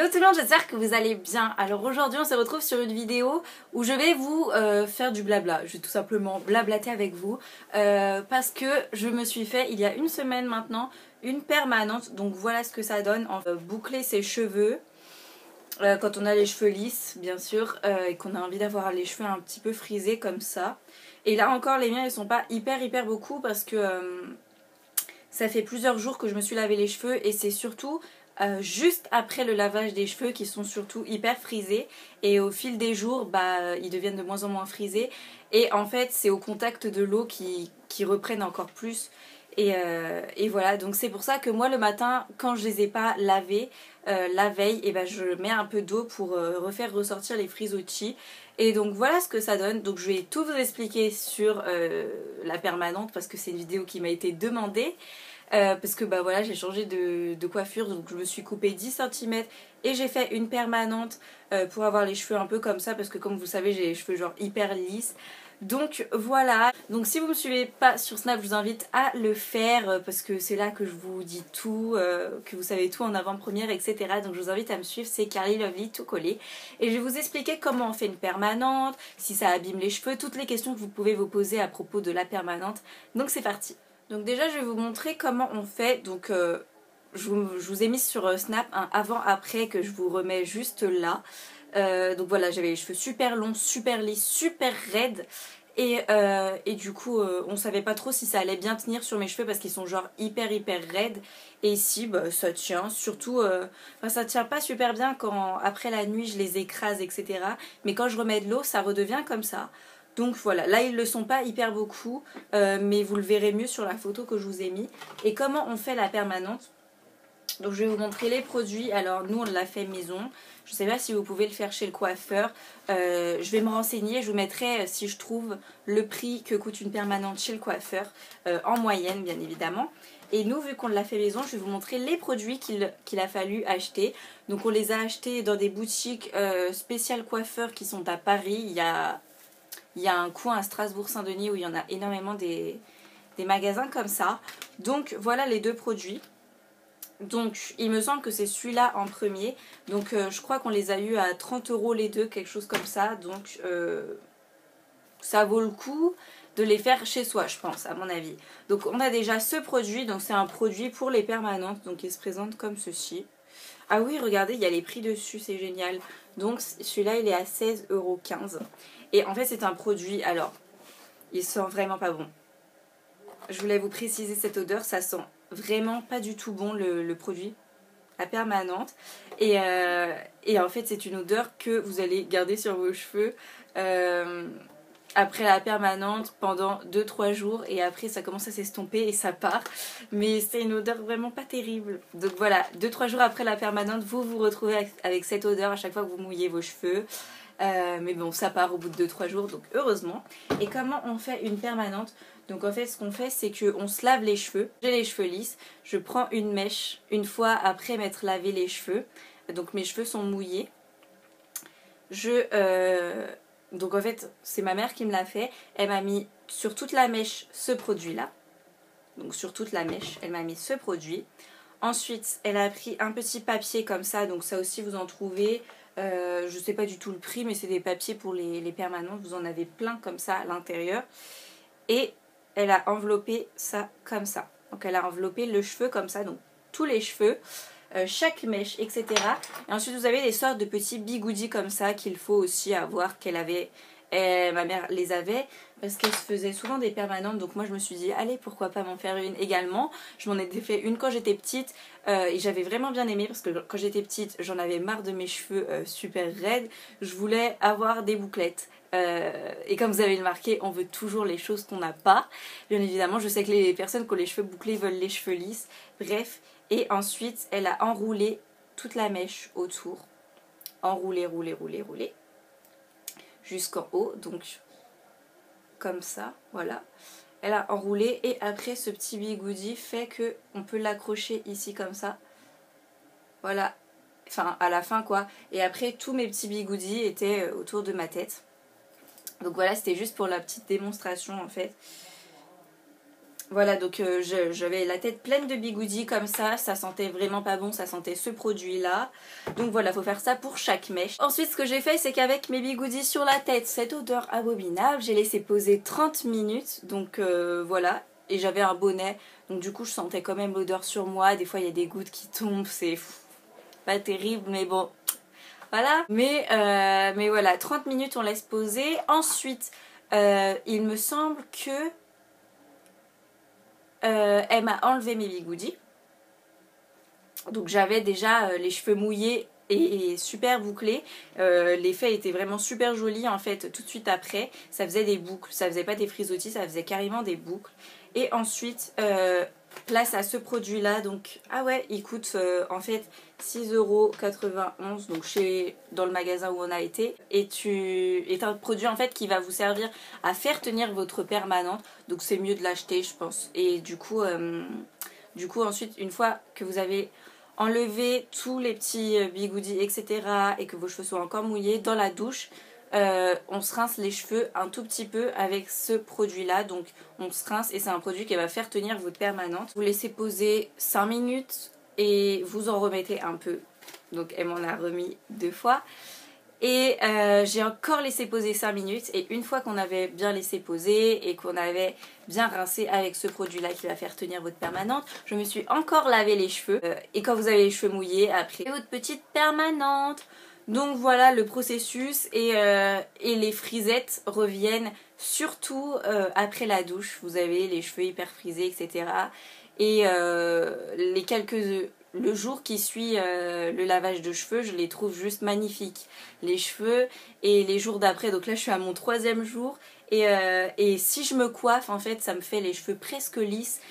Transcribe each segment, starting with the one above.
Hello tout le monde, j'espère que vous allez bien. Alors aujourd'hui on se retrouve sur une vidéo où je vais vous faire du blabla. Je vais tout simplement blablater avec vous parce que je me suis fait il y a une semaine maintenant une permanente. Donc voilà ce que ça donne. Boucler ses cheveux quand on a les cheveux lisses bien sûr et qu'on a envie d'avoir les cheveux un petit peu frisés comme ça. Et là encore les miens ils sont pas hyper beaucoup parce que ça fait plusieurs jours que je me suis lavé les cheveux et c'est surtout juste après le lavage des cheveux qui sont surtout hyper frisés et au fil des jours ils deviennent de moins en moins frisés et en fait c'est au contact de l'eau qui reprennent encore plus et voilà, donc c'est pour ça que moi le matin quand je les ai pas lavés la veille je mets un peu d'eau pour refaire ressortir les frisottis. Et donc voilà ce que ça donne. Donc je vais tout vous expliquer sur la permanente parce que c'est une vidéo qui m'a été demandée. Parce que voilà, j'ai changé de coiffure, donc je me suis coupé 10 cm et j'ai fait une permanente pour avoir les cheveux un peu comme ça parce que comme vous savez j'ai les cheveux genre hyper lisses. Donc voilà, donc si vous me suivez pas sur Snap, je vous invite à le faire parce que c'est là que je vous dis tout, que vous savez tout en avant-première, etc. Donc je vous invite à me suivre, c'est Carly Lovely tout collé. Et je vais vous expliquer comment on fait une permanente, si ça abîme les cheveux, toutes les questions que vous pouvez vous poser à propos de la permanente. Donc c'est parti. Donc déjà je vais vous montrer comment on fait. Donc je vous ai mis sur Snap un avant-après que je vous remets juste là. Donc voilà, j'avais les cheveux super longs, super lisses, super raides. Et du coup on savait pas trop si ça allait bien tenir sur mes cheveux parce qu'ils sont genre hyper raides. Et ici ça tient, surtout ça tient pas super bien quand après la nuit je les écrase, etc. Mais quand je remets de l'eau ça redevient comme ça. Donc voilà, là ils le sont pas hyper beaucoup mais vous le verrez mieux sur la photo que je vous ai mis. Et comment on fait la permanente? Donc je vais vous montrer les produits. Alors nous on l'a fait maison. Je ne sais pas si vous pouvez le faire chez le coiffeur. Je vais me renseigner. Je vous mettrai si je trouve le prix que coûte une permanente chez le coiffeur. En moyenne bien évidemment. Et nous vu qu'on l'a fait maison, je vais vous montrer les produits qu'il a fallu acheter. Donc on les a achetés dans des boutiques spéciales coiffeurs qui sont à Paris. Il y a un coin à Strasbourg-Saint-Denis où il y en a énormément des magasins comme ça. Donc voilà les deux produits. Donc il me semble que c'est celui-là en premier. Donc je crois qu'on les a eu à 30 € les deux, quelque chose comme ça. Donc ça vaut le coup de les faire chez soi, je pense, à mon avis. Donc on a déjà ce produit. Donc c'est un produit pour les permanentes. Donc il se présente comme ceci. Ah oui, regardez, il y a les prix dessus, c'est génial. Donc celui-là il est à 16,15 €. Et en fait c'est un produit, alors il sent vraiment pas bon. Je voulais vous préciser cette odeur, ça sent vraiment pas du tout bon le produit, la permanente. Et en fait c'est une odeur que vous allez garder sur vos cheveux après la permanente pendant 2-3 jours. Et après ça commence à s'estomper et ça part. Mais c'est une odeur vraiment pas terrible. Donc voilà, 2-3 jours après la permanente, vous vous retrouvez avec cette odeur à chaque fois que vous mouillez vos cheveux. Mais bon, ça part au bout de 2-3 jours, donc heureusement. Et comment on fait une permanente? Donc en fait ce qu'on fait c'est qu'on se lave les cheveux. J'ai les cheveux lisses, je prends une mèche une fois après m'être lavé les cheveux. Donc mes cheveux sont mouillés. Donc en fait c'est ma mère qui me l'a fait. Elle m'a mis sur toute la mèche ce produit là. Donc sur toute la mèche elle m'a mis ce produit. Ensuite elle a pris un petit papier comme ça, donc ça aussi vous en trouvez. Je sais pas du tout le prix mais c'est des papiers pour les permanentes. Vous en avez plein comme ça à l'intérieur. Et elle a enveloppé ça comme ça. Donc elle a enveloppé le cheveu comme ça, donc tous les cheveux, chaque mèche, etc. Et ensuite vous avez des sortes de petits bigoudis comme ça qu'il faut aussi avoir, qu'elle avait. Ma mère les avait parce qu'elle se faisait souvent des permanentes. Donc moi je me suis dit allez pourquoi pas m'en faire une également. Je m'en étais fait une quand j'étais petite et j'avais vraiment bien aimé parce que quand j'étais petite j'en avais marre de mes cheveux super raides. Je voulais avoir des bouclettes. Et comme vous avez remarqué, on veut toujours les choses qu'on n'a pas. Bien évidemment, je sais que les personnes qui ont les cheveux bouclés veulent les cheveux lisses. Bref, et ensuite, elle a enroulé toute la mèche autour. Enroulé, roulé, jusqu'en haut. Donc, comme ça, voilà. Elle a enroulé et après, ce petit bigoudi fait que on peut l'accrocher ici comme ça. Voilà. Enfin, à la fin, quoi. Et après, tous mes petits bigoudis étaient autour de ma tête. Donc voilà, c'était juste pour la petite démonstration en fait. Voilà, donc j'avais la tête pleine de bigoudis comme ça sentait vraiment pas bon, ça sentait ce produit-là. Donc voilà, faut faire ça pour chaque mèche. Ensuite, ce que j'ai fait, c'est qu'avec mes bigoudis sur la tête, cette odeur abominable, j'ai laissé poser 30 minutes, donc voilà. Et j'avais un bonnet, donc du coup je sentais quand même l'odeur sur moi. Des fois il y a des gouttes qui tombent, c'est pas terrible, mais bon, voilà. Mais voilà, 30 minutes on laisse poser. Ensuite, il me semble que elle m'a enlevé mes bigoudis. Donc j'avais déjà les cheveux mouillés et super bouclés. L'effet était vraiment super joli en fait. Tout de suite après, ça faisait des boucles. Ça faisait pas des frisottis, ça faisait carrément des boucles. Et ensuite, place à ce produit là. Donc, ah ouais, il coûte en fait 6,91 €. Donc dans le magasin où on a été. Est un produit en fait qui va vous servir à faire tenir votre permanente. Donc c'est mieux de l'acheter je pense. Et du coup ensuite, une fois que vous avez enlevé tous les petits bigoudis etc. et que vos cheveux sont encore mouillés, dans la douche, on se rince les cheveux un tout petit peu avec ce produit là. Donc on se rince et c'est un produit qui va faire tenir votre permanente. Vous laissez poser 5 minutes et vous en remettez un peu. Donc elle m'en a remis 2 fois. Et j'ai encore laissé poser 5 minutes et une fois qu'on avait bien laissé poser et qu'on avait bien rincé avec ce produit là qui va faire tenir votre permanente, je me suis encore lavé les cheveux. Et quand vous avez les cheveux mouillés, après votre petite permanente. Donc voilà le processus et les frisettes reviennent surtout après la douche. Vous avez les cheveux hyper frisés etc. Et le jour qui suit le lavage de cheveux, je les trouve juste magnifiques. Les cheveux et les jours d'après, donc là je suis à mon 3e jour. Et si je me coiffe, en fait, ça me fait les cheveux presque lisses.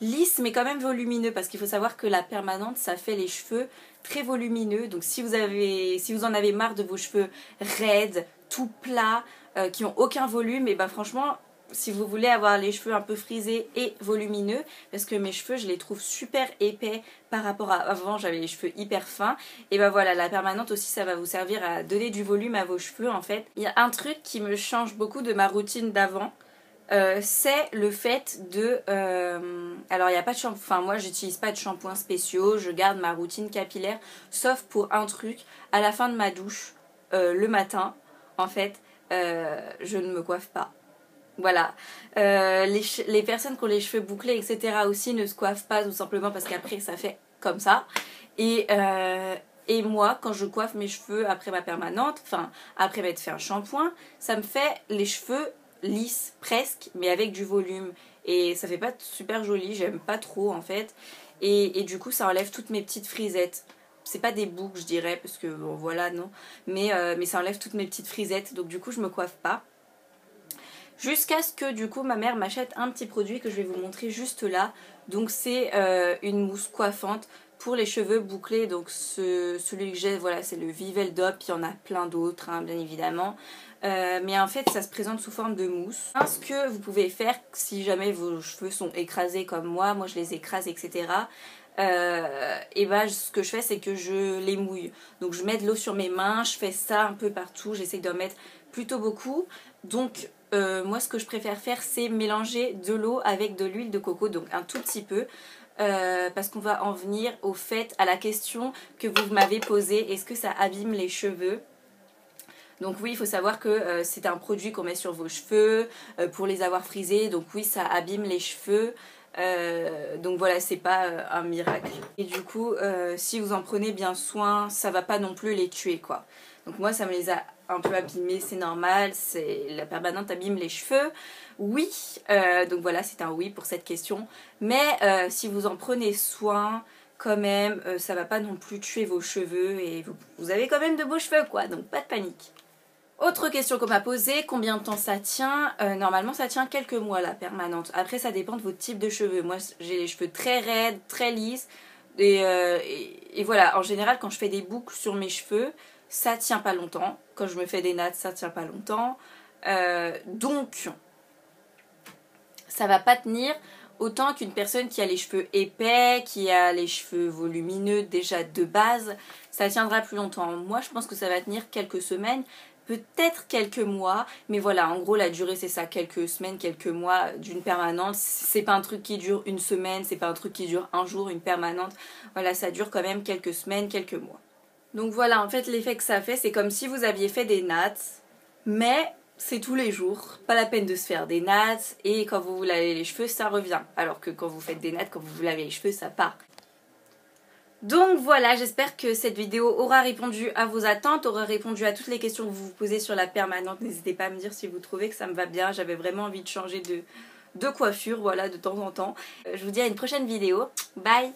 Lisses mais quand même volumineux parce qu'il faut savoir que la permanente, ça fait les cheveux très volumineux. Donc si vous en avez marre de vos cheveux raides, tout plats, qui ont aucun volume, et ben franchement... Si vous voulez avoir les cheveux un peu frisés et volumineux, parce que mes cheveux je les trouve super épais par rapport à avant, j'avais les cheveux hyper fins, et ben voilà, la permanente aussi ça va vous servir à donner du volume à vos cheveux en fait. Il y a un truc qui me change beaucoup de ma routine d'avant, c'est le fait de... alors il n'y a pas de shampoing, enfin moi j'utilise pas de shampoing spéciaux, je garde ma routine capillaire, sauf pour un truc, à la fin de ma douche, le matin, en fait, je ne me coiffe pas. Voilà, les personnes qui ont les cheveux bouclés etc. aussi ne se coiffent pas tout simplement parce qu'après ça fait comme ça. Et moi quand je coiffe mes cheveux après ma permanente, enfin après m'être fait un shampoing, ça me fait les cheveux lisses presque mais avec du volume. Et ça fait pas super joli, j'aime pas trop en fait. Et du coup ça enlève toutes mes petites frisettes. C'est pas des boucles je dirais parce que bon voilà non. Mais ça enlève toutes mes petites frisettes donc du coup je me coiffe pas. Jusqu'à ce que du coup ma mère m'achète un petit produit que je vais vous montrer juste là. Donc c'est une mousse coiffante pour les cheveux bouclés. Donc celui que j'ai, voilà, c'est le Viveldop. Il y en a plein d'autres hein, bien évidemment. Mais en fait ça se présente sous forme de mousse. Ce que vous pouvez faire si jamais vos cheveux sont écrasés comme moi je les écrase etc. Et bah ce que je fais c'est que je les mouille. Donc je mets de l'eau sur mes mains, je fais ça un peu partout, j'essaie d'en mettre plutôt beaucoup. Donc moi ce que je préfère faire c'est mélanger de l'eau avec de l'huile de coco, donc un tout petit peu, parce qu'on va en venir au fait, à la question que vous m'avez posée, est-ce que ça abîme les cheveux? Donc oui, il faut savoir que c'est un produit qu'on met sur vos cheveux pour les avoir frisés, donc oui ça abîme les cheveux. Donc voilà, c'est pas un miracle. Et du coup, si vous en prenez bien soin, ça va pas non plus les tuer quoi. Donc moi ça me les a un peu abîmés, c'est normal, la permanente abîme les cheveux. Oui, donc voilà, c'est un oui pour cette question. Mais si vous en prenez soin, quand même, ça va pas non plus tuer vos cheveux et vous avez quand même de beaux cheveux quoi, donc pas de panique. Autre question qu'on m'a posée, combien de temps ça tient? Normalement ça tient quelques mois la permanente. Après ça dépend de votre type de cheveux. Moi j'ai les cheveux très raides, très lisses. Et voilà, en général quand je fais des boucles sur mes cheveux, ça tient pas longtemps. Quand je me fais des nattes, ça tient pas longtemps. Donc ça va pas tenir autant qu'une personne qui a les cheveux épais, qui a les cheveux volumineux déjà de base. Ça tiendra plus longtemps. Moi je pense que ça va tenir quelques semaines. peut-être quelques mois, mais voilà, en gros la durée c'est ça, quelques semaines, quelques mois d'une permanente. C'est pas un truc qui dure une semaine, c'est pas un truc qui dure un jour, une permanente. Voilà, ça dure quand même quelques semaines, quelques mois. Donc voilà, en fait l'effet que ça fait, c'est comme si vous aviez fait des nattes, mais c'est tous les jours, pas la peine de se faire des nattes, et quand vous vous lavez les cheveux, ça revient. Alors que quand vous faites des nattes, quand vous vous lavez les cheveux, ça part. Donc voilà, j'espère que cette vidéo aura répondu à vos attentes, aura répondu à toutes les questions que vous vous posez sur la permanente. N'hésitez pas à me dire si vous trouvez que ça me va bien, j'avais vraiment envie de changer de coiffure, voilà, de temps en temps. Je vous dis à une prochaine vidéo, bye!